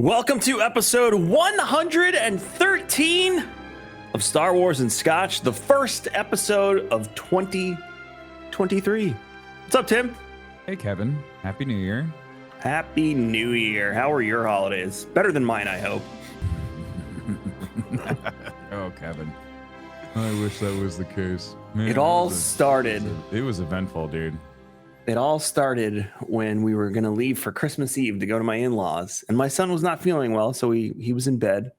Welcome to episode 113 of Star Wars and Scotch, the first episode of 2023. What's up, Tim? Hey, Kevin. Happy New Year. Happy New Year. How are your holidays? Better than mine, I hope. Oh, Kevin. I wish that was the case. Man, It all started eventful, dude. It all started when we were going to leave for Christmas Eve to go to my in-laws, and my son was not feeling well, so he was in bed.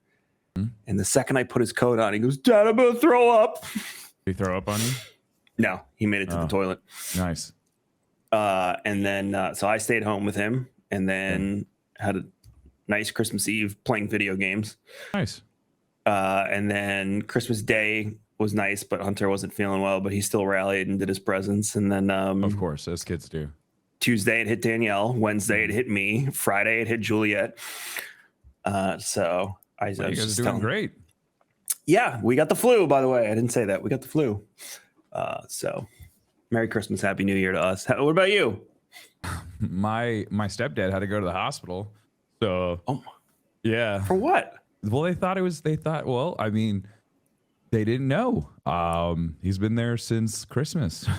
And the second I put his coat on, he goes, "Dad, I'm going to throw up." Did he throw up on you? No, he made it to the toilet. Nice. And then, so I stayed home with him and then had a nice Christmas Eve playing video games. Nice. And then Christmas Day was nice, but Hunter wasn't feeling well, but he still rallied and did his presents. And then, Of course, as kids do. Tuesday it hit Danielle. Wednesday it hit me. Friday it hit Juliet. So I was You guys just are doing great. Yeah, we got the flu, by the way. I didn't say that. We got the flu. So Merry Christmas, Happy New Year to us. What about you? My stepdad had to go to the hospital. So, yeah. For what? Well, they thought, I mean, they didn't know. He's been there since Christmas.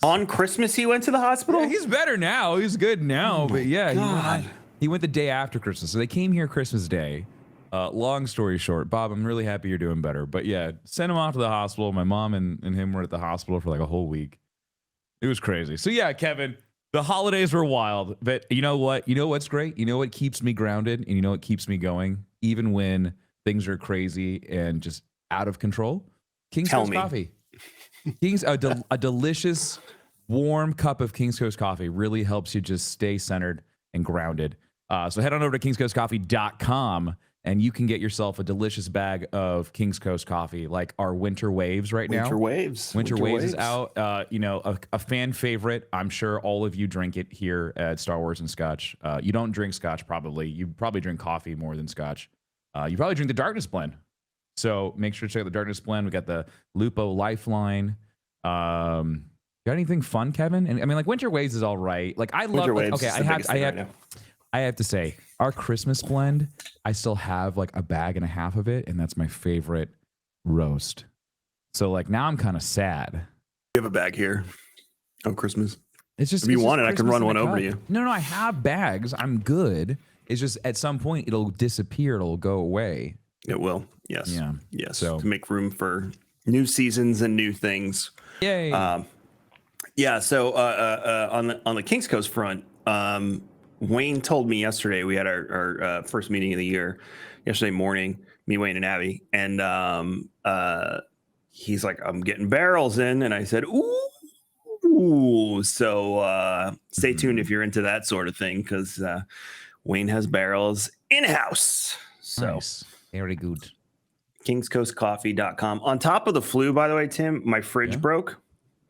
On Christmas he went to the hospital? Yeah, he's better now. He's good now. But yeah, God. he went the day after Christmas. So they came here Christmas Day. Long story short, Bob, I'm really happy you're doing better. But yeah, sent him off to the hospital. My mom and him were at the hospital for like a whole week. It was crazy. So yeah, Kevin, the holidays were wild. But you know what? You know what's great? You know what keeps me grounded? And you know what keeps me going? Even when things are crazy and just out of control? King's Coast coffee. A delicious, warm cup of King's Coast coffee really helps you just stay centered and grounded. So head on over to kingscoastcoffee.com and you can get yourself a delicious bag of King's Coast coffee, like our Winter Waves right now. Winter Waves is out. A fan favorite. I'm sure all of you drink it here at Star Wars and Scotch. You don't drink Scotch probably. You probably drink coffee more than Scotch. You probably drink the Darkness Blend. So make sure to check out the Darkness Blend. We got the Lupo Lifeline. Got anything fun, Kevin? And I mean, like Winter Waves is all right. Like I love. Okay, I have to say, our Christmas blend, I still have like a bag and a half of it, and that's my favorite roast. So like now I'm kind of sad. You have a bag here. Oh, Christmas. It's just if you want it, I Christmas can run one in a over cup. to you. No, I have bags. I'm good. It's just at some point it'll disappear. It'll go away. It will. Yes. Yeah. Yes. So to make room for new seasons and new things. Yay. Yeah. So on the King's Coast front, Wayne told me yesterday, we had our first meeting of the year yesterday morning, me, Wayne, and Abby. And he's like, "I'm getting barrels in." And I said, "Ooh." So stay tuned if you're into that sort of thing, because Wayne has barrels in-house. So nice. Very good. kingscoastcoffee.com. On top of the flu, by the way, Tim, my fridge broke.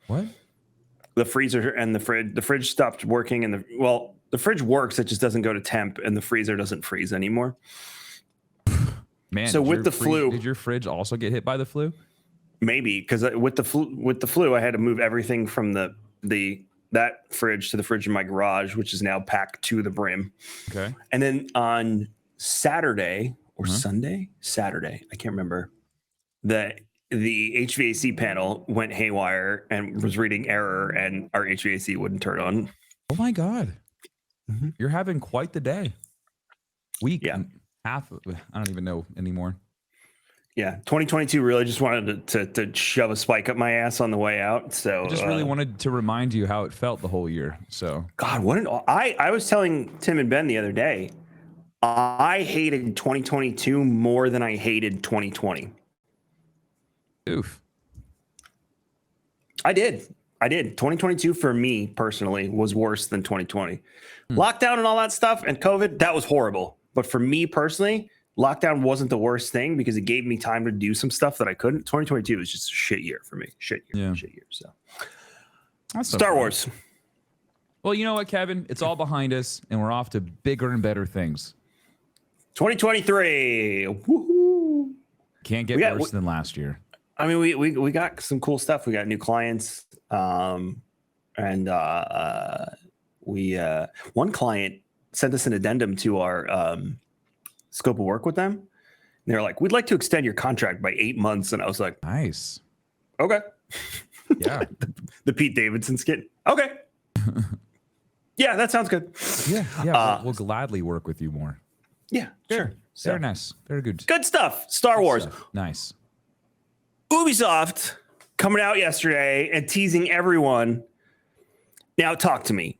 What? The freezer and the fridge stopped working, and the fridge works, it just doesn't go to temp, and the freezer doesn't freeze anymore. Man, so with the flu, did your fridge also get hit by the flu? Maybe, because with the flu, I had to move everything from that fridge to the fridge in my garage, which is now packed to the brim. Okay. And then on Saturday or Saturday, I can't remember, the HVAC panel went haywire and was reading error, and our HVAC wouldn't turn on. Oh my God. Mm-hmm. You're having quite the day. Week. Yeah. Half. I don't even know anymore. Yeah. 2022 really just wanted to shove a spike up my ass on the way out. So I just really wanted to remind you how it felt the whole year. So God, I was telling Tim and Ben the other day, I hated 2022 more than I hated 2020. Oof. I did. 2022 for me personally was worse than 2020. Lockdown and all that stuff and COVID, that was horrible. But for me personally, lockdown wasn't the worst thing because it gave me time to do some stuff that I couldn't. 2022 was just a shit year for me. Shit year. So that's Star Wars. Well, you know what, Kevin? It's all behind us and we're off to bigger and better things. 2023. Woohoo. Can't get worse than last year. I mean, we got some cool stuff. We got new clients. One client sent us an addendum to our scope of work with them. And they're like, we'd like to extend your contract by 8 months. And I was like, Nice. okay. Yeah. the Pete Davidson skit. Okay. Yeah, that sounds good. Yeah. We'll gladly work with you more. Yeah, sure. So, Very nice. Very good. good stuff. Star Wars. Stuff. Nice. Ubisoft coming out yesterday and teasing everyone. Now, talk to me.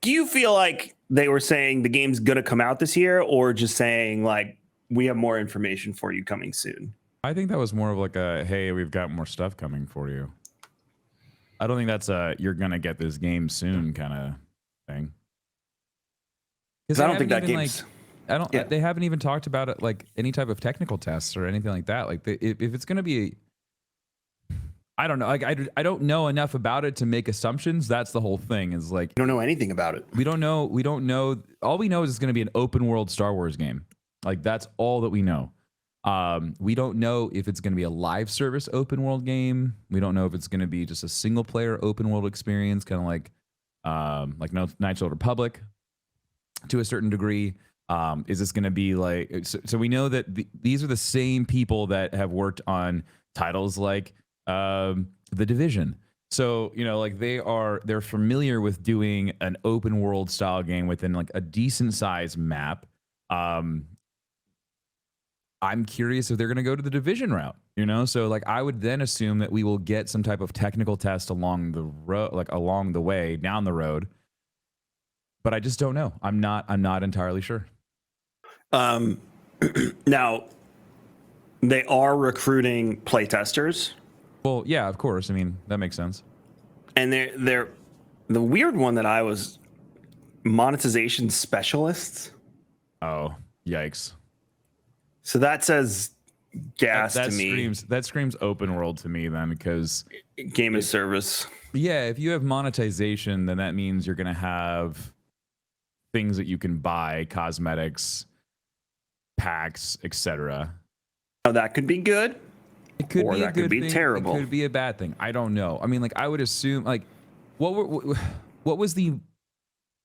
Do you feel like they were saying the game's going to come out this year, or just saying, like, we have more information for you coming soon? I think that was more of like a, hey, we've got more stuff coming for you. I don't think that's a, you're going to get this game soon kind of thing. Because I don't think that game's... They haven't even talked about it, like any type of technical tests or anything like that. Like if it's going to be, I don't know. Like I don't know enough about it to make assumptions. That's the whole thing. Is like, you don't know anything about it. We don't know. All we know is it's going to be an open world Star Wars game. Like that's all that we know. We don't know if it's going to be a live service open world game. We don't know if it's going to be just a single player open world experience, kind of like Knights of the Republic to a certain degree. Is this going to be like, so we know that these are the same people that have worked on titles like The Division. So, you know, like they're familiar with doing an open world style game within like a decent sized map. I'm curious if they're going to go to the Division route, you know? So like, I would then assume that we will get some type of technical test along the road, like along the way down the road, but I just don't know. I'm not entirely sure. Now they are recruiting playtesters. Well, yeah, of course. I mean, that makes sense. And they're the weird one that I was monetization specialists. Oh, yikes. So that says gas that to me. That screams open world to me then, because game as service. Yeah, if you have monetization, then that means you're going to have things that you can buy, cosmetics, packs, etc. Now that could be good. It could be a good thing. Terrible. It could be a bad thing. I don't know. I mean, like I would assume, like, what was the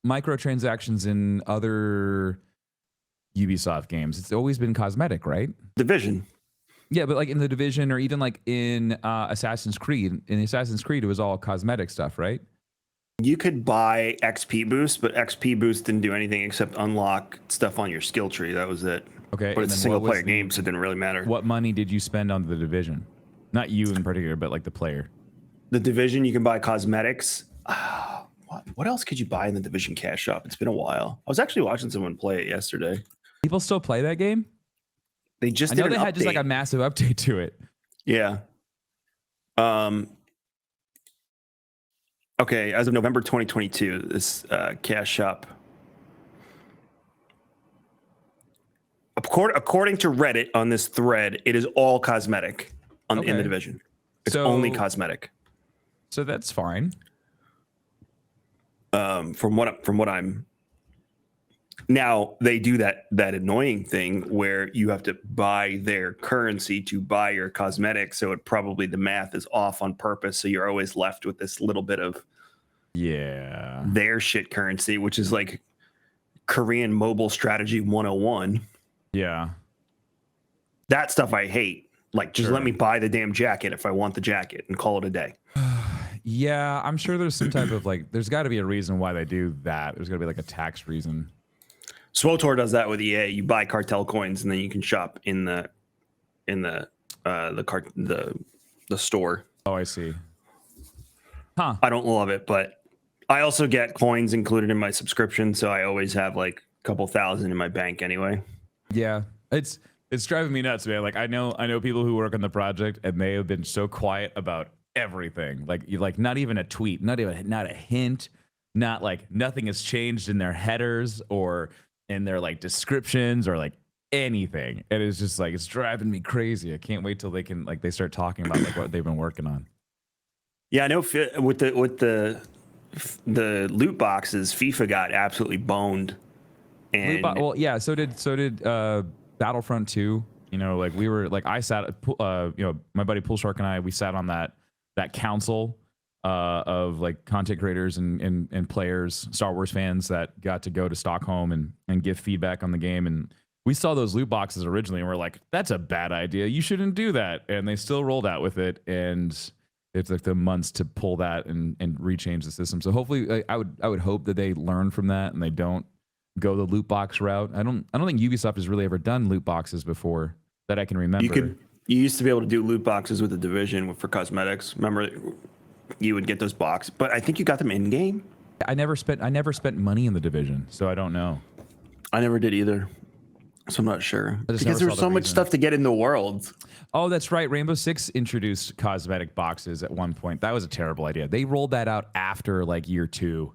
microtransactions in other Ubisoft games? It's always been cosmetic, right? Division. Yeah, but like in the Division, or even like in Assassin's Creed. In Assassin's Creed, it was all cosmetic stuff, right? You could buy XP boost, but XP boost didn't do anything except unlock stuff on your skill tree. That was it. Okay, but it's a single player game, so it didn't really matter. What money did you spend on the Division? Not you in particular, but like the player. The Division, you can buy cosmetics. What else could you buy in the Division cash shop? It's been a while. I was actually watching someone play it yesterday. People still play that game? They just I know they had just like a massive update to it. Yeah. Okay, as of November 2022, this cash shop, according to Reddit on this thread, it is all cosmetic in the Division. It's only cosmetic. So that's fine. From what I'm now, they do that annoying thing where you have to buy their currency to buy your cosmetics. So it probably the math is off on purpose. So you're always left with this little bit of their shit currency, which is like Korean mobile strategy 101. Yeah. That stuff I hate. Like, just let me buy the damn jacket if I want the jacket and call it a day. Yeah, I'm sure there's some type of like, there's got to be a reason why they do that. There's got to be like a tax reason. Swotor does that with EA. You buy cartel coins and then you can shop in the store. Oh, I see. Huh. I don't love it, but I also get coins included in my subscription, so I always have like a couple thousand in my bank anyway. Yeah, it's driving me nuts, man. Like I know people who work on the project, and they have been so quiet about everything. Like not even a tweet, not a hint, not like nothing has changed in their headers or in their like descriptions or like anything. And it's just like, it's driving me crazy. I can't wait till they start talking about like what they've been working on. Yeah, I know with the loot boxes, FIFA got absolutely boned. And well, yeah, so did Battlefront 2. You know, like we were like, I sat, you know, my buddy Pool Shark and I, we sat on that council of like content creators and players, Star Wars fans that got to go to Stockholm and give feedback on the game. And We saw those loot boxes originally and we're like, that's a bad idea. You shouldn't do that. And they still rolled out with it. And it took them months to pull that and rechange the system. So hopefully I would hope that they learn from that and they don't go the loot box route. I don't think Ubisoft has really ever done loot boxes before that I can remember. You used to be able to do loot boxes with the Division for cosmetics. Remember, you would get those boxes, but I think you got them in game. I never spent money in the Division, so I don't know. I never did either. So I'm not sure because there was so much stuff to get in the world. Oh, that's right. Rainbow Six introduced cosmetic boxes at one point. That was a terrible idea. They rolled that out after like year 2.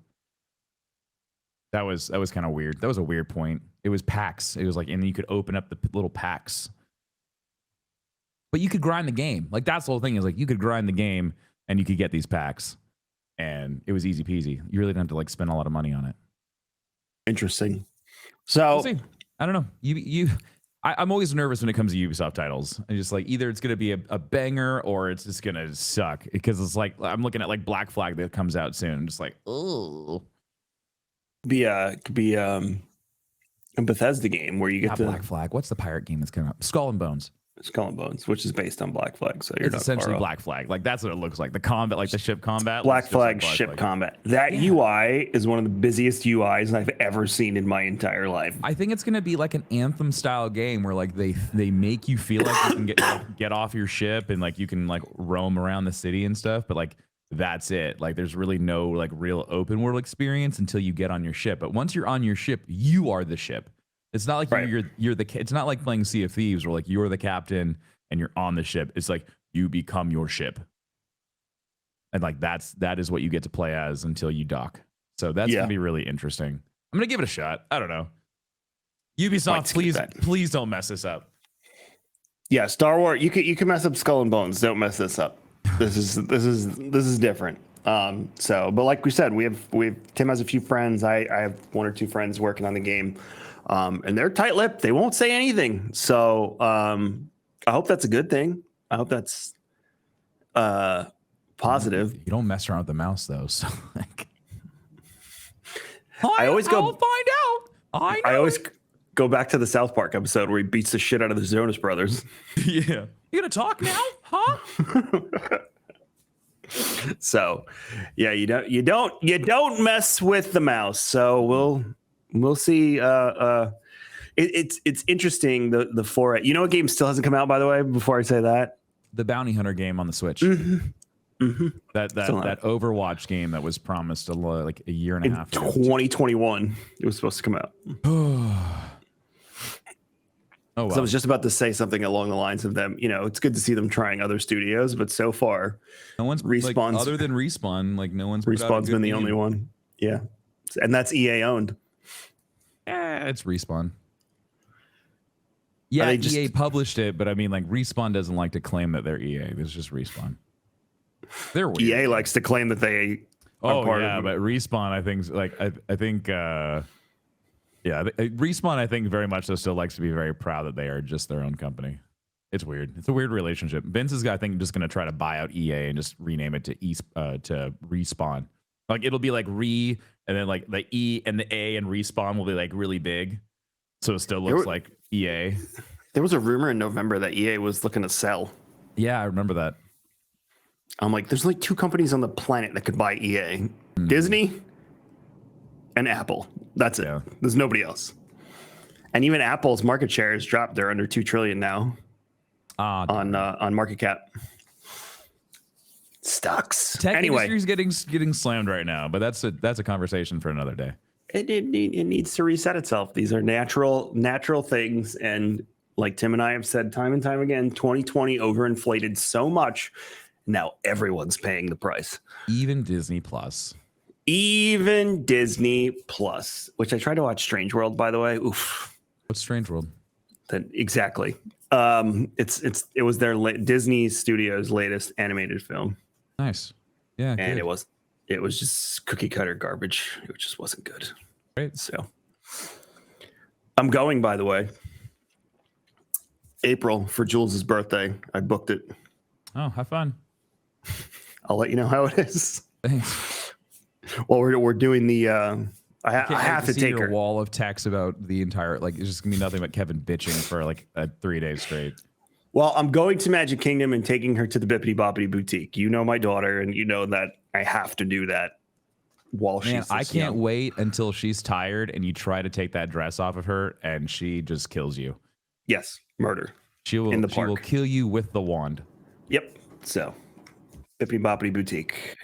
That was kind of weird. That was a weird point. It was packs. It was like, and you could open up the little packs. But you could grind the game. Like that's the whole thing is like you could grind the game and you could get these packs, and it was easy peasy. You really didn't have to like spend a lot of money on it. Interesting. So. We'll see. I don't know. I'm always nervous when it comes to Ubisoft titles. I just like either it's gonna be a banger or it's just gonna suck because it's like I'm looking at like Black Flag that comes out soon. I'm just like, oh, could be a Bethesda game where you get Black Flag. What's the pirate game that's coming up? Skull and Bones. Skull and Bones, which is based on Black Flag. So you're it's essentially Black Flag. Like that's what it looks like. The combat, like the ship combat. Black Flag ship combat. That UI is one of the busiest UIs I've ever seen in my entire life. I think it's gonna be like an Anthem style game where like they make you feel like you can get off your ship and like you can like roam around the city and stuff, but like that's it. Like there's really no like real open world experience until you get on your ship. But once you're on your ship, you are the ship. It's not like you're the. It's not like playing Sea of Thieves where like you're the captain and you're on the ship. It's like you become your ship, and like that is what you get to play as until you dock. So that's gonna be really interesting. I'm gonna give it a shot. I don't know. Ubisoft, please don't mess this up. Yeah, Star Wars. You can mess up Skull and Bones. Don't mess this up. This is different. But like we said, we have Tim has a few friends. I have 1 or 2 friends working on the game. And they're tight-lipped. They won't say anything. So I hope that's a good thing. I hope that's positive. You don't mess around with the mouse though. So like, I'll find out. I always go back to the South Park episode where he beats the shit out of the Jonas Brothers. Yeah, you gonna talk now, huh? So, yeah, you don't mess with the mouse. So we'll see. It's interesting the foray. You know what game still hasn't come out, by the way, before I say that? The Bounty Hunter game on the Switch. That Overwatch game that was promised like a year and a half ago. 2021 it was supposed to come out. Oh wow. So I was just about to say something along the lines of them, it's good to see them trying other studios, but so far no one's Respawn's like, other than Respawn, like no one's Respawn's been the only one. Yeah. And that's EA owned. It's Respawn. Yeah, EA published it, but I mean, like Respawn doesn't like to claim that they're EA. It's just Respawn. They're weird. EA likes to claim that they are part of but Respawn, I think, Respawn, I think very much still likes to be very proud that they are just their own company. It's weird. It's a weird relationship. Vince is, I think, just going to try to buy out EA and just rename it to Respawn. Like it'll be like and then like the E and the A and Respawn will be like really big, so it still looks like EA. There was a rumor in November that EA was looking to sell. Yeah, I remember that. I'm like, there's like 2 companies on the planet that could buy EA: Disney and Apple. That's it. Yeah. There's nobody else. And even Apple's market share has dropped. They're under $2 trillion now on market cap. Sucks. Tech industry's getting slammed right now, but that's a conversation for another day. It needs to reset itself. These are natural things, and like Tim and I have said time and time again, 2020 overinflated so much. Now everyone's paying the price. Even Disney Plus. Which I tried to watch Strange World, by the way. Oof. What's Strange World? Exactly. It was their Disney Studios' latest animated film. Nice. Yeah. And it was just cookie cutter garbage. It just wasn't good. Great. So I'm going, by the way, April for Jules's birthday. I booked it. Oh, have fun. I'll let you know how it is. Thanks. Well, we're doing the I have to take your her. wall of text about the entire, like, it's just gonna be nothing but Kevin bitching for like 3 days straight. Well, I'm going to Magic Kingdom and taking her to the Bippity Boppity Boutique. You know my daughter, and you know that I have to do that while Man, she's I this can't young. wait until she's tired and you try to take that dress off of her and she just kills you. Yes, murder. She in the will park. kill you with the wand. Yep. So, Bippity Boppity Boutique,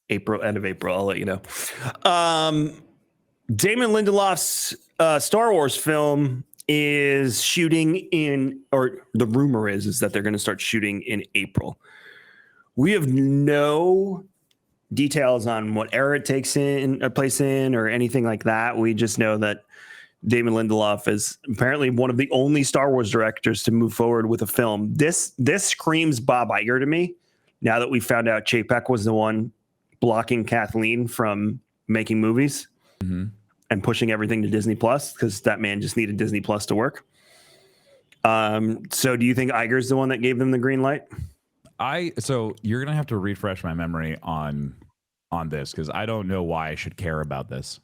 end of April. I'll let you know. Damon Lindelof's Star Wars film is shooting in, or the rumor is that they're going to start shooting in April. We have no details on what era it takes place in or anything like that. We just know that Damon Lindelof is apparently one of the only Star Wars directors to move forward with a film. This screams Bob Iger to me. Now that we found out Chapek was the one blocking Kathleen from making movies and pushing everything to Disney Plus, because that man just needed Disney Plus to work. So do you think Iger's the one that gave them the green light? So you're gonna have to refresh my memory on this, because I don't know why I should care about this.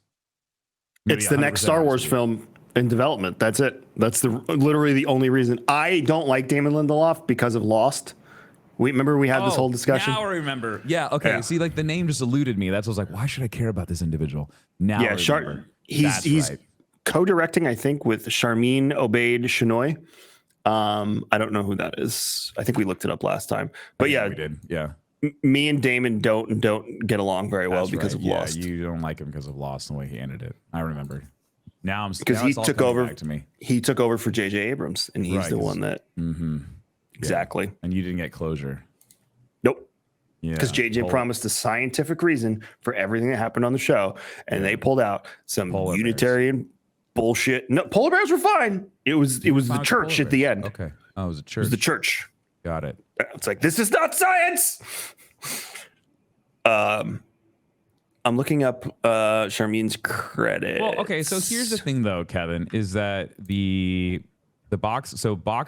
Maybe It's the next Star Wars film in development. That's it. That's literally the only reason. I don't like Damon Lindelof because of Lost. Remember we had this whole discussion. Now I remember. Yeah. Okay. Yeah. See, like the name just eluded me. That's what I was like, why should I care about this individual? Now I remember. He's right. co-directing, I think, with Charmin Obaid Chinoy. I don't know who that is. I think we looked it up last time. But yeah, we did. Yeah. Me and Damon don't get along very well because of Lost. Yeah, you don't like him because of Lost and the way he ended it. I remember. Now I'm because now he it's all took coming over. back to me. He took over for J.J. Abrams, and he's the one that exactly. And you didn't get closure. Nope. Yeah. Because JJ promised a scientific reason for everything that happened on the show, and they pulled out some Polar Unitarian bullshit. No, polar bears were fine. It was the church at the end. Okay. Oh, it was a church. It was the church. Got it. It's like, this is not science. I'm looking up Charmin's credit. Well, okay, so here's the thing though, Kevin, is that the box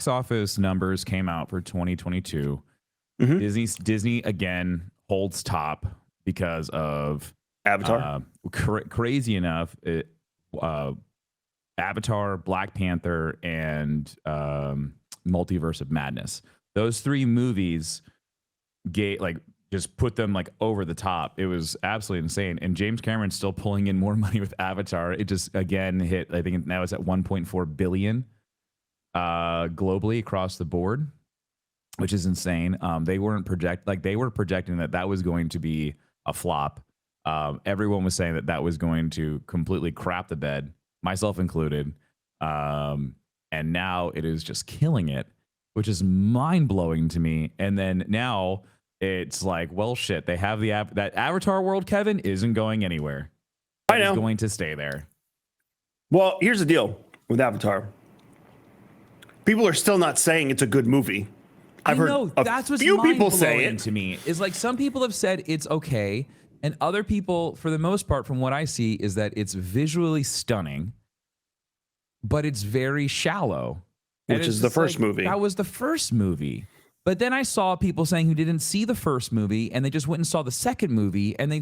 office numbers came out for 2022. Disney again holds top because of Avatar. Crazy enough, Avatar, Black Panther, and Multiverse of Madness. Those 3 movies just put them like over the top. It was absolutely insane. And James Cameron's still pulling in more money with Avatar. It just again hit, I think now it's at 1.4 billion globally across the board, which is insane. They were projecting that was going to be a flop. Everyone was saying that was going to completely crap the bed, myself included. And now it is just killing it, which is mind blowing to me. And then now it's like, well, shit, they have that Avatar world, Kevin, isn't going anywhere. I know. It's going to stay there. Well, here's the deal with Avatar. People are still not saying it's a good movie. I've heard that's what's few people say it to me. Is like some people have said it's okay, and other people, for the most part, from what I see, is that it's visually stunning, but it's very shallow. Which is the first movie. That was the first movie. But then I saw people saying who didn't see the first movie and they just went and saw the second movie and they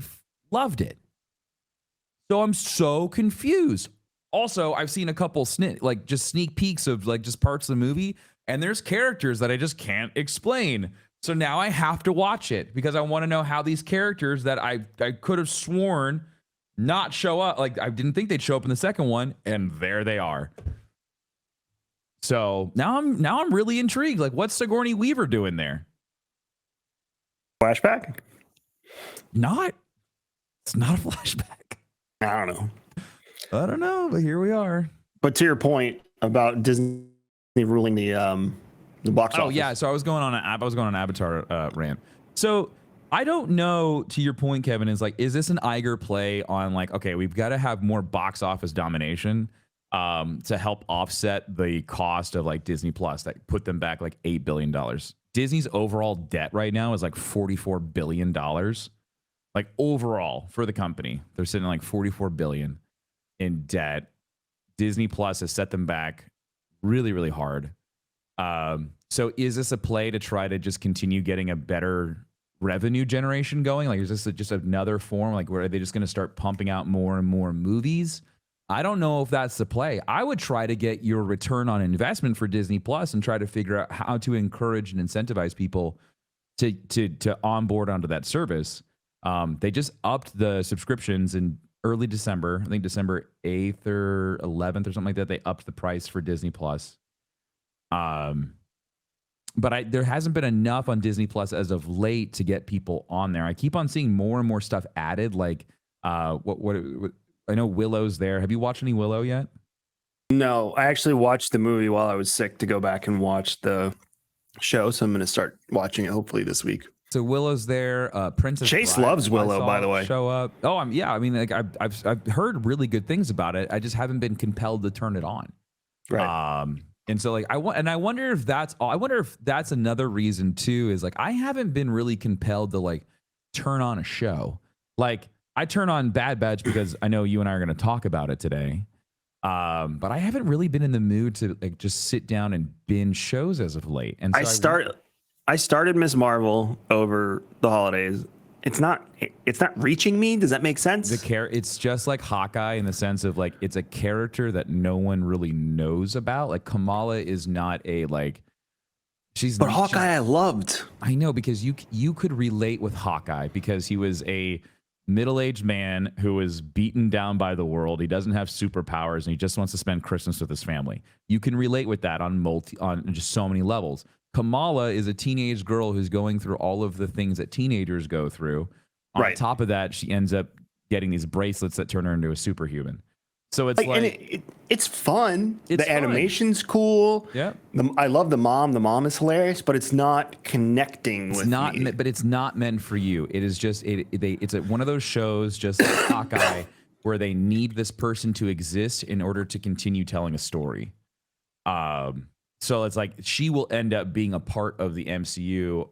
loved it. So I'm so confused. Also, I've seen a couple just sneak peeks of like just parts of the movie, and there's characters that I just can't explain. So now I have to watch it because I want to know how these characters that I could have sworn not show up. Like I didn't think they'd show up in the second one, and there they are. So now I'm really intrigued. Like, what's Sigourney Weaver doing there? Flashback? It's not a flashback. I don't know, but here we are. But to your point about Disney ruling the box office. Oh yeah, so I was going on an Avatar rant. So I don't know. To your point, Kevin, is this an Iger play on like, okay, we've got to have more box office domination to help offset the cost of like Disney Plus that put them back like $8 billion. Disney's overall debt right now is like $44 billion. Like overall for the company, they're sitting like $44 billion in debt. Disney Plus has set them back really, really hard. So is this a play to try to just continue getting a better revenue generation going? Like, is this just another form? Like, where are they just going to start pumping out more and more movies? I don't know if that's the play. I would try to get your return on investment for Disney Plus and try to figure out how to encourage and incentivize people to onboard onto that service. They just upped the subscriptions in early December. I think December 8th or 11th or something like that. They upped the price for Disney Plus. But there hasn't been enough on Disney Plus as of late to get people on there. I keep on seeing more and more stuff added. Like what I know Willow's there. Have you watched any Willow yet? No, I actually watched the movie while I was sick to go back and watch the show. So I'm going to start watching it hopefully this week. So Willow's there. Princess Chase Bride, loves Willow, by the way. Show up. Oh, I mean, like I've heard really good things about it. I just haven't been compelled to turn it on. Right. And so like I wonder if that's all. I wonder if that's another reason too. Is like I haven't been really compelled to like turn on a show. Like I turn on Bad Batch because I know you and I are going to talk about it today. But I haven't really been in the mood to like just sit down and binge shows as of late. And so I started Miss Marvel over the holidays. It's not reaching me. Does that make sense? It's just like Hawkeye in the sense of like it's a character that no one really knows about. Like Kamala is not a like But Hawkeye I loved. I know, because you could relate with Hawkeye because he was a middle-aged man who was beaten down by the world. He doesn't have superpowers and he just wants to spend Christmas with his family. You can relate with that on just so many levels. Kamala is a teenage girl who's going through all of the things that teenagers go through. On top of that, she ends up getting these bracelets that turn her into a superhuman. So it's and it's fun. It's the fun. Animation's cool. Yeah. I love the mom. The mom is hilarious, but it's not connecting with me. But it's not meant for you. It is just it's one of those shows, just like Hawkeye, where they need this person to exist in order to continue telling a story. So it's like she will end up being a part of the MCU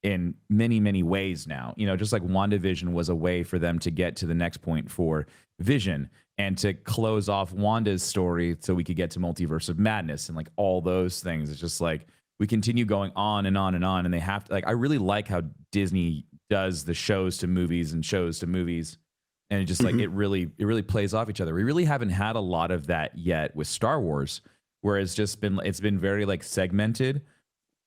in many, many ways now. You know, just like WandaVision was a way for them to get to the next point for Vision and to close off Wanda's story so we could get to Multiverse of Madness and like all those things. It's just like we continue going on and on and on, and they have to like I really like how Disney does the shows to movies and shows to movies, and it just like it really plays off each other. We really haven't had a lot of that yet with Star Wars, where it's been very like segmented,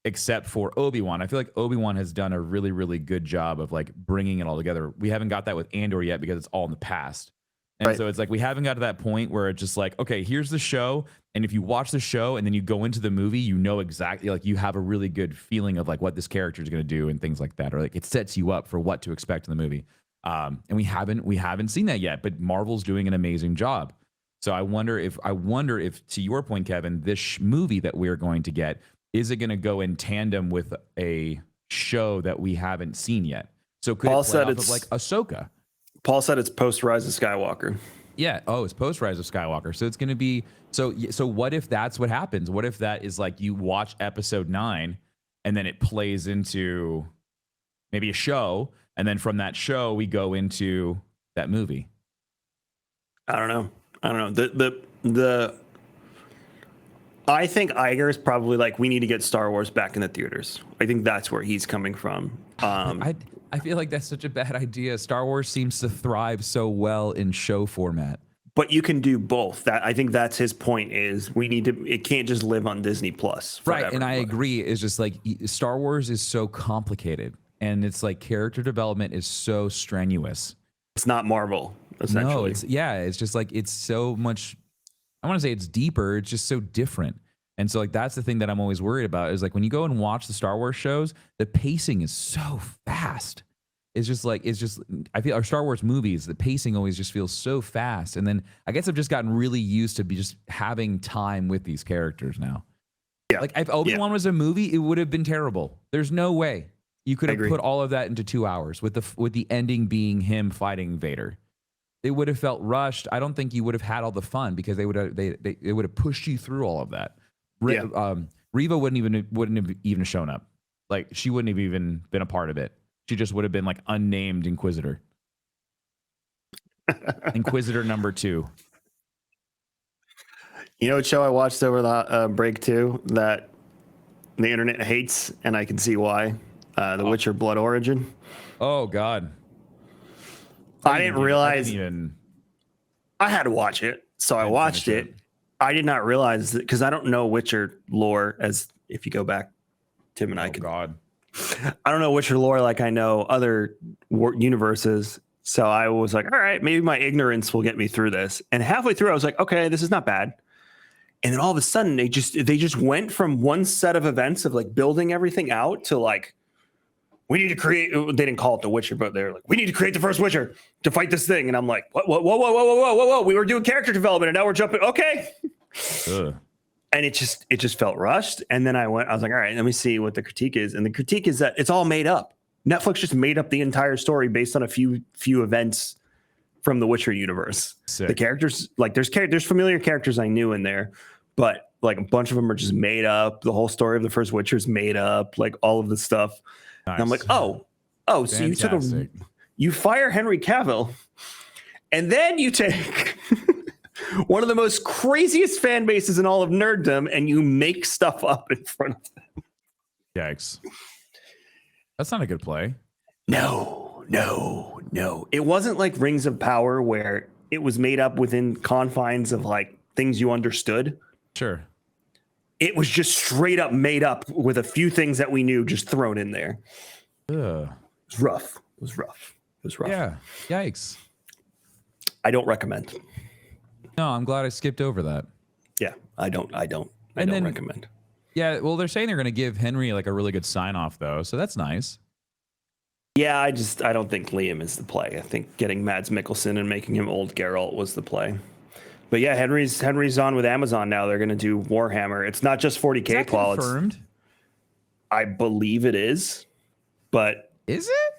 except for Obi-Wan. I feel like Obi-Wan has done a really, really good job of like bringing it all together. We haven't got that with Andor yet because it's all in the past. And so it's like we haven't got to that point where it's just like, okay, here's the show. And if you watch the show and then you go into the movie, you know exactly, like you have a really good feeling of like what this character is going to do and things like that. Or like it sets you up for what to expect in the movie. And we haven't seen that yet, but Marvel's doing an amazing job. So I wonder if to your point, Kevin, this movie that we're going to get, is it going to go in tandem with a show that we haven't seen yet? So could Paul it play off of like Ahsoka? Paul said it's post Rise of Skywalker. Yeah. Oh, it's post Rise of Skywalker. So it's going to be so what if that's what happens? What if that is like you watch episode 9 and then it plays into maybe a show, and then from that show we go into that movie? I don't know. I think Iger is probably like, we need to get Star Wars back in the theaters. I think that's where he's coming from. I feel like that's such a bad idea. Star Wars seems to thrive so well in show format. But you can do both. I think that's his point, is it can't just live on Disney Plus forever. Right, and I agree. It's just like Star Wars is so complicated, and it's like character development is so strenuous. It's not Marvel, essentially. No, it's just like it's so much. I want to say it's deeper. It's just so different. And so like that's the thing that I'm always worried about, is like when you go and watch the Star Wars shows, the pacing is so fast. I feel our Star Wars movies, the pacing always just feels so fast. And then I guess I've just gotten really used to just having time with these characters now. Yeah. Like if Obi-Wan was a movie, it would have been terrible. There's no way you could have put all of that into 2 hours with the ending being him fighting Vader. It would have felt rushed. I don't think you would have had all the fun because they would have pushed you through all of that. Reva wouldn't have even shown up. Like she wouldn't have even been a part of it. She just would have been like unnamed Inquisitor. Inquisitor number 2. You know what show I watched over the break too that the internet hates, and I can see why? The Witcher Blood Origin. Oh God. I didn't realize. Even... I had to watch it, so I watched it. I did not realize that because I don't know Witcher lore. As if you go back, Tim and I could. God. I don't know Witcher lore like I know other universes. So I was like, all right, maybe my ignorance will get me through this. And halfway through, I was like, okay, this is not bad. And then all of a sudden, they just went from one set of events of like building everything out to like, we need to create. They didn't call it The Witcher, but they're like, we need to create the first Witcher to fight this thing. And I'm like, whoa. We were doing character development, and now we're jumping. Okay. And it just felt rushed. And then I was like, all right, let me see what the critique is. And the critique is that it's all made up. Netflix just made up the entire story based on a few events from the Witcher universe. Sick. The characters, like there's familiar characters I knew in there, but like a bunch of them are just made up. The whole story of the first Witcher is made up, like all of the stuff. Nice. And I'm like, oh, fantastic. So you fire Henry Cavill, and then you take one of the most craziest fan bases in all of nerddom, and you make stuff up in front of them. Yikes. That's not a good play. No. It wasn't like Rings of Power where it was made up within confines of like things you understood. Sure. It was just straight up made up with a few things that we knew just thrown in there. Ugh. It was rough. Yeah. Yikes. I don't recommend. No, I'm glad I skipped over that. Yeah, I don't recommend. Yeah, well, they're saying they're going to give Henry like a really good sign off though, so that's nice. Yeah, I don't think Liam is the play. I think getting Mads Mikkelsen and making him old Geralt was the play. But yeah, Henry's on with Amazon now. They're going to do Warhammer. It's not just 40K. Is that confirmed? I believe it is, but is it?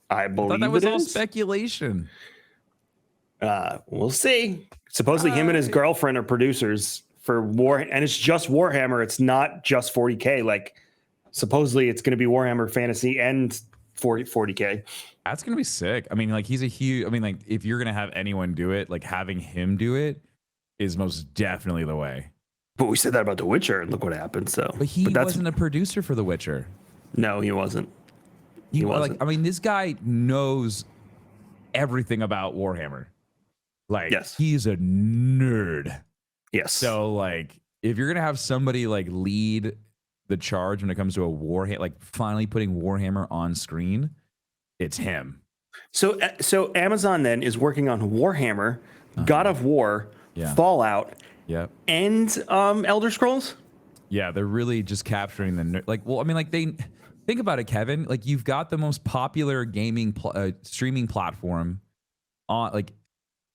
I believe that was all is. Speculation. We'll see. Supposedly, him and his girlfriend are producers for War, and it's just Warhammer. It's not just 40K. Like, supposedly, it's going to be Warhammer Fantasy and 40K. That's gonna be sick. I mean, like he's a huge. I mean, like if you're gonna have anyone do it, like having him do it is most definitely the way. But we said that about The Witcher, and look what happened. So, but he wasn't a producer for The Witcher. No, he wasn't. He wasn't. Like, I mean, this guy knows everything about Warhammer. Like, yes. He's a nerd. Yes. So, like, if you're gonna have somebody like lead the charge when it comes to a Warhammer, like finally putting Warhammer on screen, it's him. So Amazon then is working on Warhammer, God of War, Fallout, and Elder Scrolls. Yeah, they're really just capturing the like. Well, I mean, like they think about it, Kevin. Like you've got the most popular gaming streaming platform on like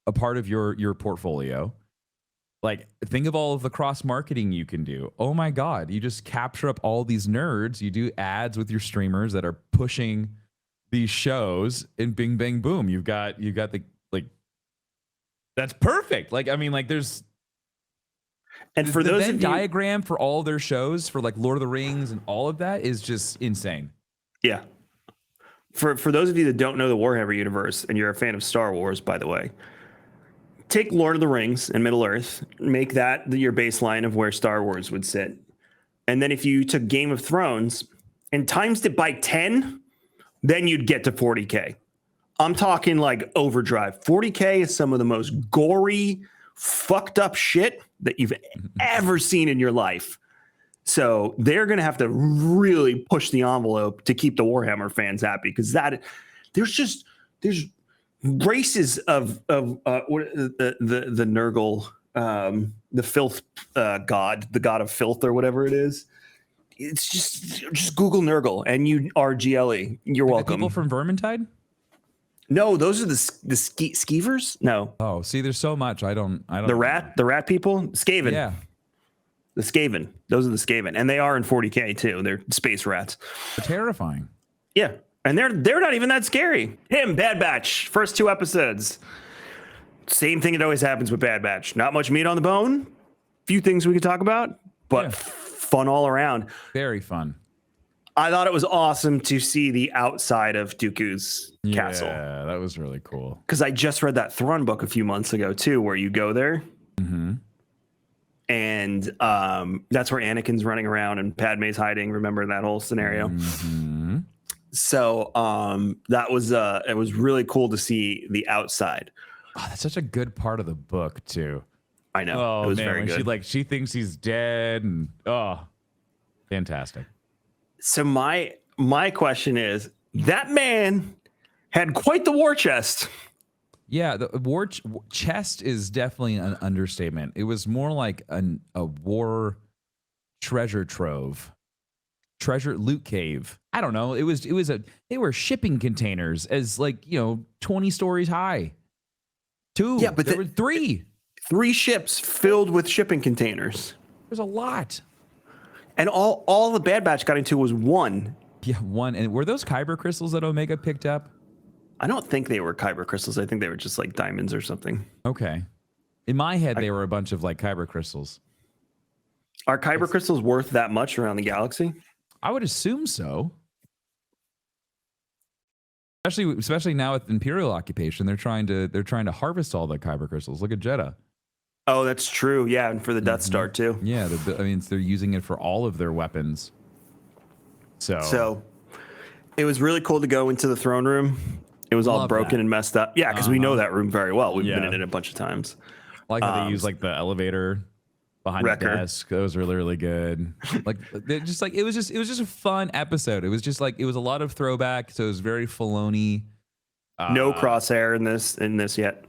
a part of your portfolio. Like, think of all of the cross marketing you can do. Oh my God, you just capture up all these nerds. You do ads with your streamers that are pushing these shows, and bing, bang, boom. You've got the like. That's perfect. Like, I mean, like there's. And for those Venn diagram for all their shows for like Lord of the Rings and all of that is just insane. Yeah. For those of you that don't know the Warhammer universe, and you're a fan of Star Wars, by the way. Take Lord of the Rings and Middle Earth, make that your baseline of where Star Wars would sit. And then if you took Game of Thrones and times it by 10, then you'd get to 40K. I'm talking like overdrive. 40K is some of the most gory, fucked up shit that you've ever seen in your life. So they're going to have to really push the envelope to keep the Warhammer fans happy, because there's races of what the Nurgle, the filth god, the god of filth or whatever it is. It's just Google Nurgle and you RGLE. You're welcome. People from Vermintide? No, those are the skeevers. No. Oh, see, there's so much. I don't. The rat people. Skaven. Yeah. The Skaven. Those are the Skaven, and they are in 40K too. They're space rats. They're terrifying. Yeah. And they're not even that scary. Bad Batch, first 2 episodes. Same thing that always happens with Bad Batch. Not much meat on the bone. Few things we could talk about, but fun all around. Very fun. I thought it was awesome to see the outside of Dooku's castle. Yeah, that was really cool. Because I just read that Thrawn book a few months ago too, where you go there. Mm-hmm. And that's where Anakin's running around and Padme's hiding. Remember that whole scenario? Mm-hmm. So that was it was really cool to see the outside. Oh, that's such a good part of the book too. I know. It Oh was man, very when good. she thinks he's dead, and fantastic. So my question is, that man had quite the war chest. Yeah, the chest is definitely an understatement. It was more like a war treasure trove, treasure loot cave. I don't know. They were shipping containers as like 20 stories high. Yeah, Two. but There were three. 3 ships filled with shipping containers. There's a lot. And all the Bad Batch got into was one. Yeah, one. And were those kyber crystals that Omega picked up? I don't think they were kyber crystals. I think they were just like diamonds or something. Okay. In my head, they were a bunch of like kyber crystals. Are kyber crystals worth that much around the galaxy? I would assume so. Especially now with Imperial occupation, they're trying to harvest all the kyber crystals. Look at Jeddah. Oh, that's true. Yeah, and for the Death Star too. Yeah, I mean they're using it for all of their weapons. So it was really cool to go into the throne room. It was all broken and messed up. Yeah, because we know that room very well. We've been in it a bunch of times. I like how they use like the elevator behind the desk. That was really, really good. Like just like it was just a fun episode. It was just like it was a lot of throwback. So it was very Filoni. No Crosshair in this yet.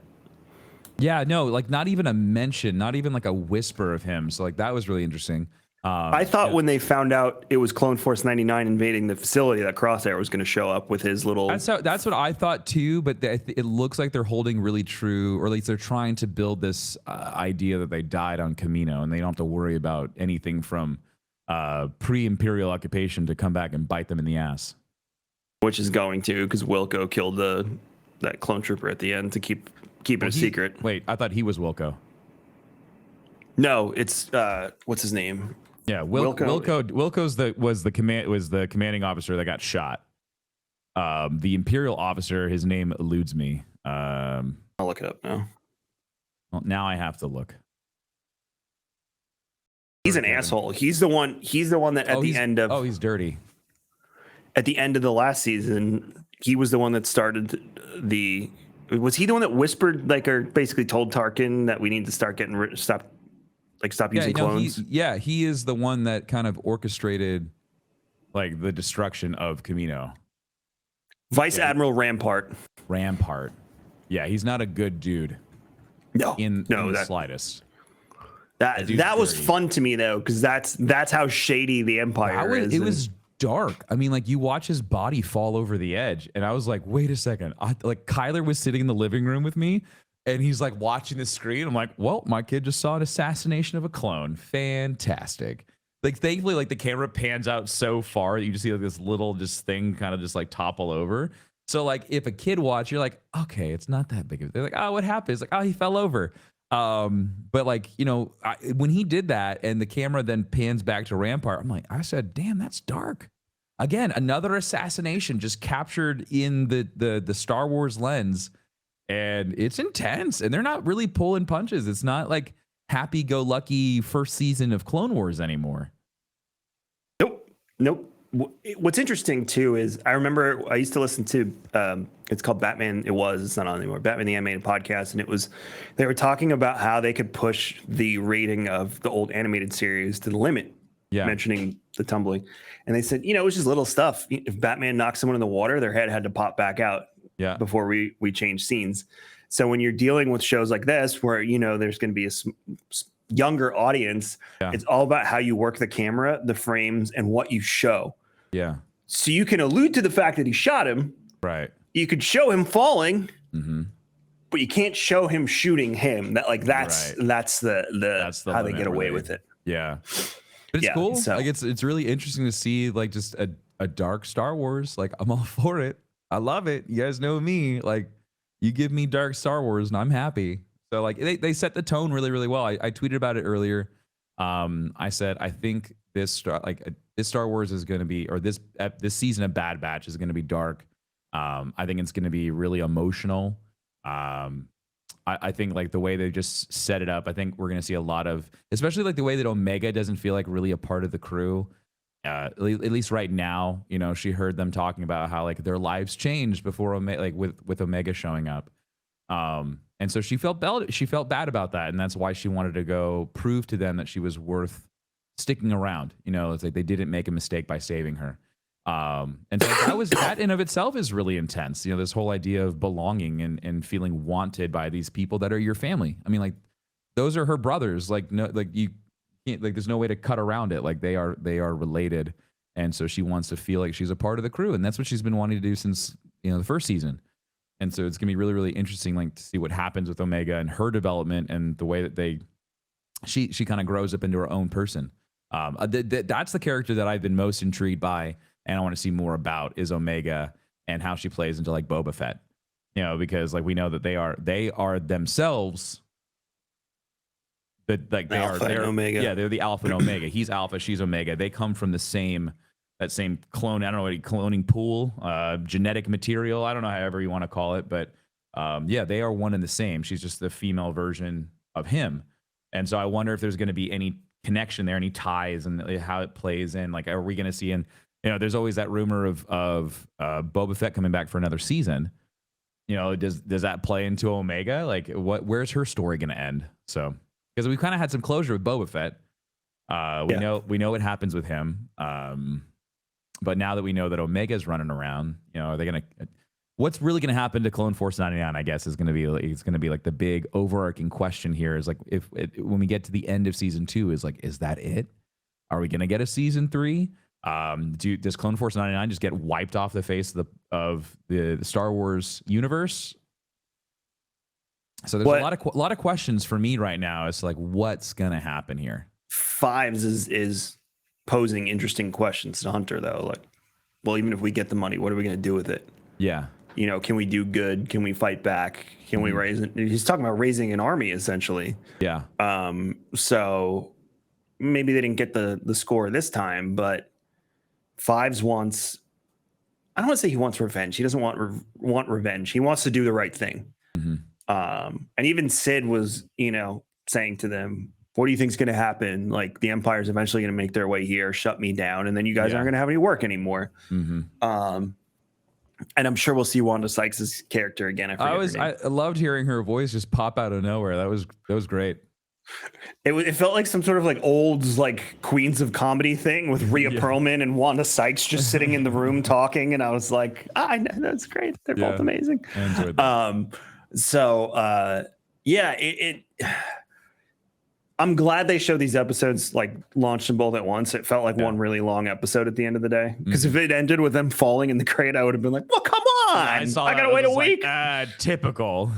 Yeah, no, like not even a mention, not even like a whisper of him. So like that was really interesting. I thought when they found out it was Clone Force 99 invading the facility that Crosshair was going to show up with his little. That's what I thought too. But it looks like they're holding really true, or at least they're trying to build this idea that they died on Camino and they don't have to worry about anything from pre-Imperial occupation to come back and bite them in the ass. Which is going to, because Wilco killed that clone trooper at the end to keep it a secret. Wait, I thought he was Wilco. No, it's what's his name? Yeah, Wilco was the commanding officer that got shot. The Imperial officer, his name eludes me. I'll look it up now. Well, now I have to look. He's an asshole. He's the one that at the end of he's dirty. At the end of the last season, he was the one that started the. Was he the one that whispered or basically told Tarkin that we need to start getting stop using clones? He is the one that kind of orchestrated like the destruction of Camino. Vice Admiral Rampart. Yeah, he's not a good dude. No, in the slightest. That was fun to me though, because that's how shady the Empire is. It was dark. I mean, like you watch his body fall over the edge, and I was like, wait a second. Like Kyler was sitting in the living room with me, and he's like watching the screen. I'm like, well, my kid just saw an assassination of a clone. Fantastic. Like thankfully, like the camera pans out so far that you just see like this little thing kind of just like topple over. So like if a kid watch, you're like, okay, it's not that big of. They're like, oh, what happened? It's like, oh, he fell over. But like when he did that, and the camera then pans back to Rampart, I'm like, I said, damn, that's dark. Again, another assassination just captured in the Star Wars lens. And it's intense, and they're not really pulling punches. It's not like happy-go-lucky first season of Clone Wars anymore. Nope. What's interesting too is I remember I used to listen to it's called Batman. It's not on anymore. Batman the Animated Podcast, and they were talking about how they could push the rating of the old animated series to the limit. Yeah, mentioning the tumbling, and they said it was just little stuff. If Batman knocked someone in the water, their head had to pop back out. Yeah. Before we change scenes. So when you're dealing with shows like this, where there's going to be a younger audience, it's all about how you work the camera, the frames, and what you show. Yeah. So you can allude to the fact that he shot him. Right. You could show him falling, but you can't show him shooting him. That's how they get away with it. Yeah. But it's cool. So, like it's really interesting to see like just a dark Star Wars. Like I'm all for it. I love it. You guys know me. Like, you give me dark Star Wars, and I'm happy. So, like, they set the tone really, really well. I tweeted about it earlier. I said I think this Star Wars is going to be, or this season of Bad Batch is going to be dark. I think it's going to be really emotional. I think like the way they just set it up. I think we're going to see a lot of, especially like the way that Omega doesn't feel like really a part of the crew. at least right now, you know, she heard them talking about how like their lives changed before like with Omega showing up. And so she felt bad about that, and that's why she wanted to go prove to them that she was worth sticking around. You know, it's like they didn't make a mistake by saving her. And so that in of itself is really intense. You know, this whole idea of belonging and feeling wanted by these people that are your family. I mean, like those are her brothers. Like no, like you can't, like there's no way to cut around it. Like they are related, and so she wants to feel like she's a part of the crew, and that's what she's been wanting to do since, you know, the first season. And so it's gonna be really, really interesting, like to see what happens with Omega and her development and the way that she kind of grows up into her own person. That's the character that I've been most intrigued by, and I want to see more about is Omega and how she plays into like Boba Fett. You know, because like we know that they are themselves. That like they're Omega. Yeah, they're the Alpha and Omega. He's Alpha, she's Omega. They come from the same clone. I don't know what cloning pool, genetic material. I don't know however you want to call it, but yeah, they are one and the same. She's just the female version of him, and so I wonder if there's going to be any connection there, any ties, and how it plays in. Like, are we going to see? And you know, there's always that rumor of Boba Fett coming back for another season. You know, does that play into Omega? Like, where's her story going to end? So, because we kind of had some closure with Boba Fett. We know what happens with him. But now that we know that Omega's running around, you know, are they gonna? What's really gonna happen to Clone Force 99? I guess is gonna be like the big overarching question here. Is like when we get to the end of season 2, is that it? Are we gonna get a season 3? Does Clone Force 99 just get wiped off the face of the Star Wars universe? So there's a lot of questions for me right now as to like what's gonna happen here. Fives is posing interesting questions to Hunter though. Like, well, even if we get the money, what are we going to do with it? Yeah. You know, can we do good? Can we fight back? Can we raise it? He's talking about raising an army essentially. Yeah. So maybe they didn't get the score this time, but Fives wants, I don't want to say he wants revenge. He doesn't want revenge. He wants to do the right thing. Mm-hmm. And even Sid was, you know, saying to them, what do you think is going to happen? Like the Empire's eventually going to make their way here, shut me down, and then you guys aren't going to have any work anymore. Mm-hmm. And I'm sure we'll see Wanda Sykes' character again. I loved hearing her voice just pop out of nowhere. That was great. It felt like some sort of like old like Queens of Comedy thing with Rhea Perlman and Wanda Sykes just sitting in the room talking, and I was like, I know, that's great. They're both amazing. I enjoyed that. I'm glad they showed these episodes, like launched them both at once. It felt like one really long episode at the end of the day. Because if it ended with them falling in the crate, I would have been like, well, come on. I gotta wait a week. Typical.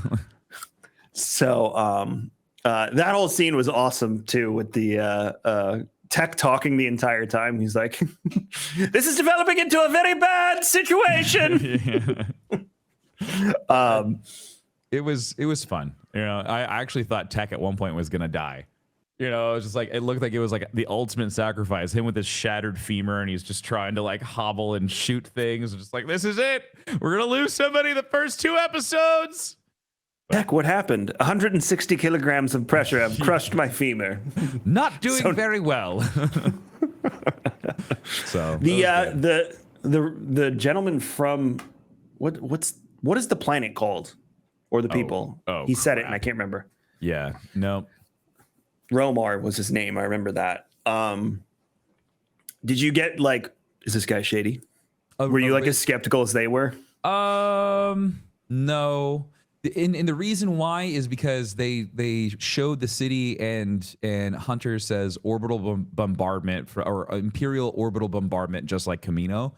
So that whole scene was awesome too, with the Tech talking the entire time. He's like, this is developing into a very bad situation. It was fun. You know, I actually thought Tech at one point was gonna die. You know, it was just like, it looked like it was like the ultimate sacrifice. Him with his shattered femur, and he's just trying to like hobble and shoot things. Just like, this is it. We're gonna lose somebody the first 2 episodes. Heck, what happened? 160 kilograms of pressure have crushed my femur. Not doing very well. So the gentleman from what is the planet called, or the people? He said it and I can't remember. Yeah, no. Romar was his name. I remember that. Did you get like, is this guy shady? Were you like as skeptical as they were? No. And the reason why is because they showed the city and Hunter says orbital bombardment or Imperial orbital bombardment, just like Camino.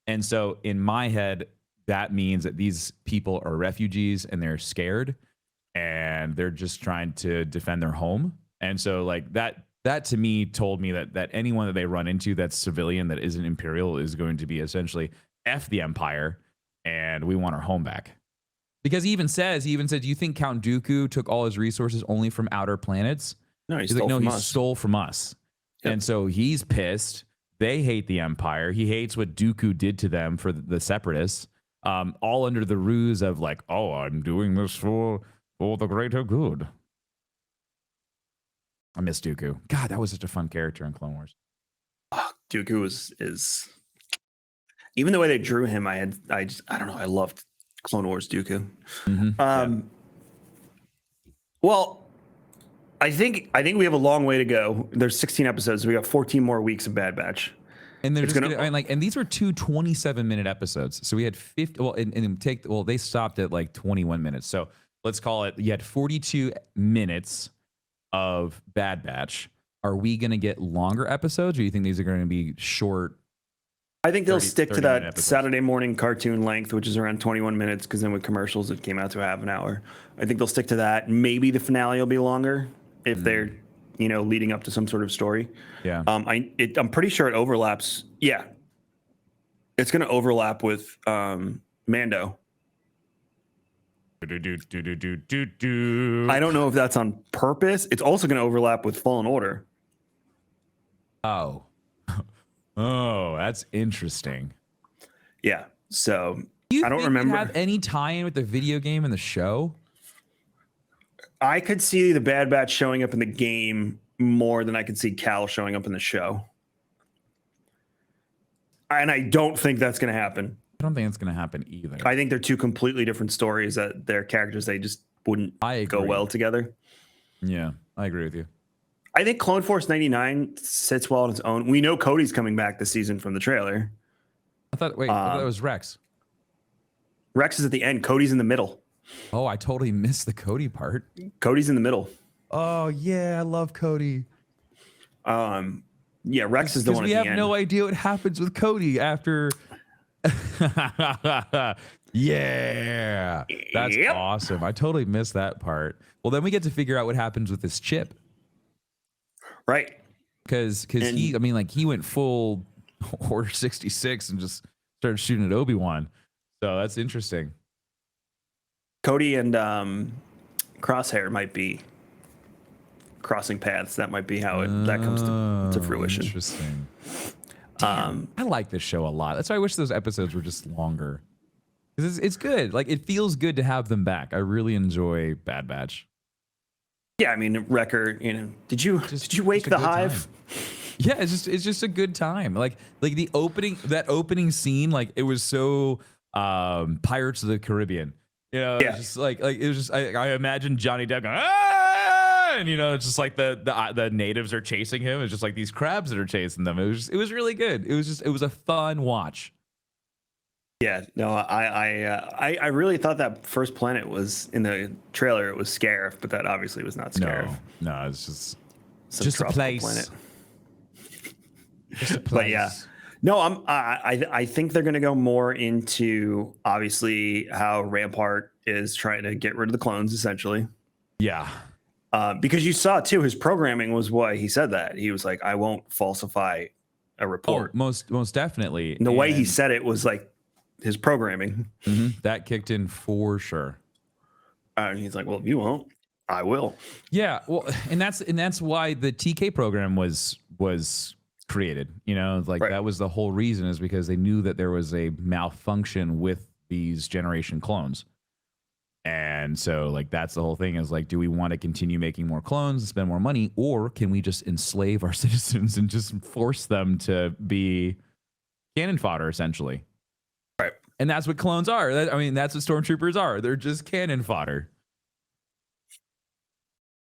And so in my head, that means that these people are refugees and they're scared and they're just trying to defend their home. And so like that to me told me that anyone that they run into that's civilian that isn't Imperial is going to be essentially F the Empire and we want our home back. Because he even said, do you think Count Dooku took all his resources only from outer planets? No, he stole from us. Yep. And so he's pissed. They hate the Empire. He hates what Dooku did to them for the Separatists, all under the ruse of like, oh, I'm doing this for the greater good. I miss Dooku. God, that was such a fun character in Clone Wars. Dooku is even the way they drew him. I don't know. I loved Clone Wars Dooku. Well, I think we have a long way to go. There's 16 episodes. We got 14 more weeks of Bad Batch. And they're and these were two 27-minute episodes. So we had 50. Well, they stopped at like 21 minutes. So let's call it. You had 42 minutes of Bad Batch. Are we going to get longer episodes, or do you think these are going to be short? I think they'll stick to that Saturday morning cartoon length, which is around 21 minutes, because then with commercials, it came out to half an hour. I think they'll stick to that. Maybe the finale will be longer if they're, leading up to some sort of story. Yeah. I'm pretty sure it overlaps. Yeah. It's going to overlap with Mando. I don't know if that's on purpose. It's also going to overlap with Fallen Order. Oh. Oh, that's interesting. Yeah. So I don't remember. Have any tie-in with the video game and the show? I could see the Bad Batch showing up in the game more than I could see Cal showing up in the show. And I don't think that's going to happen. I don't think it's going to happen either. I think they're two completely different stories, that their characters, they just wouldn't go well together. Yeah, I agree with you. I think Clone Force 99 sits well on its own. We know Cody's coming back this season from the trailer. I thought it was Rex. Rex is at the end. Cody's in the middle. Oh, I totally missed the Cody part. Cody's in the middle. Oh, yeah, I love Cody. Yeah, Rex is the one at the end. We have no idea what happens with Cody after... Yeah, that's awesome. I totally missed that part. Well, then we get to figure out what happens with this chip. Right. Because he went full Order 66 and just started shooting at Obi-Wan. So that's interesting. Cody and Crosshair might be crossing paths. That might be how that comes to fruition. Interesting. Damn, I like this show a lot. That's why I wish those episodes were just longer. It's good. Like, it feels good to have them back. I really enjoy Bad Batch. Yeah, I mean, Wrecker, did you wake the Hive? Yeah, it's just a good time. Like the opening scene, like, it was so Pirates of the Caribbean. It's just like it was just I imagine Johnny Depp going, ah! And it's just like the natives are chasing him. It's just like these crabs that are chasing them. It was really good. It was a fun watch. Yeah, no, I really thought that first planet was in the trailer. It was Scarif, but that obviously was not Scarif. No, it's just a place. Planet. Just a place. But yeah, no, I think they're going to go more into obviously how Rampart is trying to get rid of the clones, essentially. Yeah. Because you saw too, his programming was why he said that. He was like, I won't falsify a report. Oh, most definitely. And the way he said it was like his programming. That kicked in for sure. And he's like, well, if you won't, I will. Yeah. Well, and that's why the TK program was created. That was the whole reason, is because they knew that there was a malfunction with these generation clones. And so, that's the whole thing, is do we want to continue making more clones and spend more money, or can we just enslave our citizens and just force them to be cannon fodder, essentially? Right. And that's what clones are. That's what stormtroopers are. They're just cannon fodder.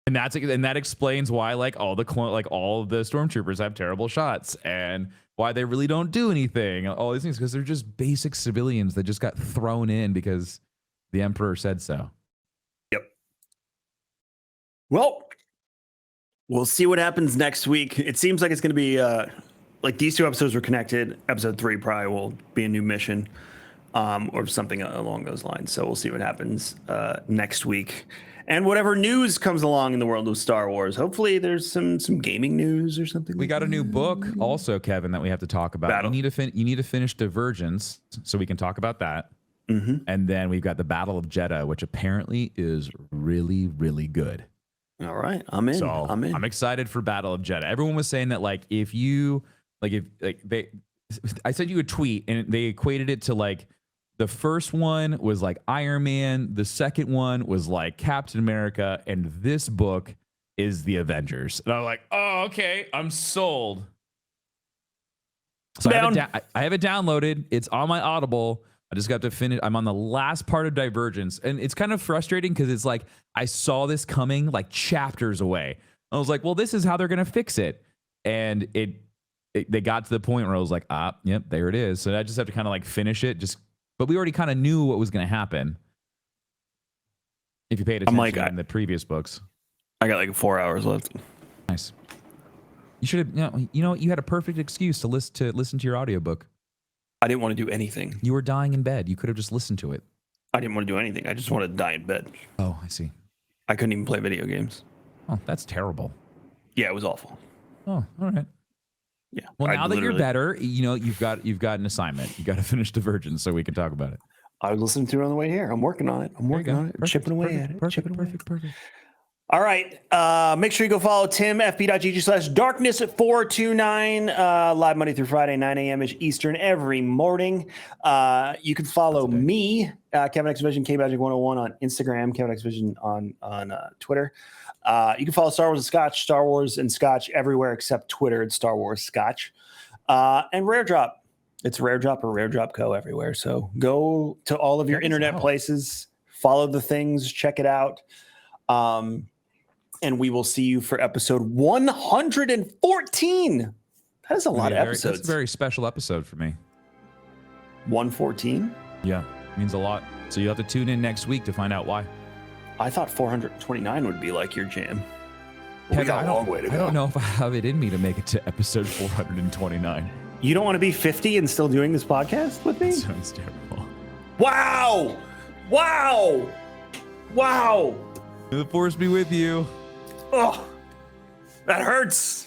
And that explains why all the stormtroopers have terrible shots, and why they really don't do anything. All these things, because they're just basic civilians that just got thrown in because the Emperor said so. Yep. Well, we'll see what happens next week. It seems like it's going to be these two episodes were connected. Episode 3 probably will be a new mission, or something along those lines. So we'll see what happens next week, and whatever news comes along in the world of Star Wars. Hopefully, there's some gaming news or something. We got a new book also, Kevin, that we have to talk about. You need to finish Divergence, so we can talk about that. And then we've got the Battle of Jeddah, which apparently is really, really good. All right, I'm in. So I'm in. I'm excited for Battle of Jeddah. Everyone was saying that I sent you a tweet and they equated it to the first one was like Iron Man, the second one was like Captain America, and this book is the Avengers. And I'm like, oh, okay, I'm sold. So I have it downloaded. It's on my Audible. I just got to finish. I'm on the last part of Divergence, and it's kind of frustrating because it's like I saw this coming like chapters away. I was like, well, this is how they're gonna fix it, and they got to the point where I was like, yep, there it is. So I just have to kind of like finish it. But we already kind of knew what was gonna happen if you paid attention in the previous books. I got like 4 hours left. Nice. You should have. You had a perfect excuse to listen to your audiobook. I didn't want to do anything. You were dying in bed. You could have just listened to it. I didn't want to do anything. I just wanted to die in bed. Oh, I see. I couldn't even play video games. Oh, that's terrible. Yeah, it was awful. Oh, all right. Yeah. Well, now that you're better, you've got an assignment. You got to finish Divergence so we can talk about it. I was listening to it on the way here. I'm working on it. Perfect, Chipping away at it. Perfect. All right. Make sure you go follow Tim, fb.gg/darkness429. Live Monday through Friday, 9 a.m. Eastern every morning. You can follow me, Kevin X Vision, KMagic101 on Instagram, Kevin X Vision on Twitter. You can follow Star Wars and Scotch everywhere except Twitter. It's Star Wars Scotch. And Rare Drop. It's Rare Drop or Rare Drop Co. everywhere. So go to all of your internet places, follow the things, check it out. And we will see you for episode 114. That is a lot of episodes. It's a very special episode for me. 114? Yeah, means a lot. So you have to tune in next week to find out why. I thought 429 would be like your jam. We got a long way to go. I don't know if I have it in me to make it to episode 429. You don't want to be 50 and still doing this podcast with me? That sounds terrible. Wow! May the force be with you. Oh, that hurts.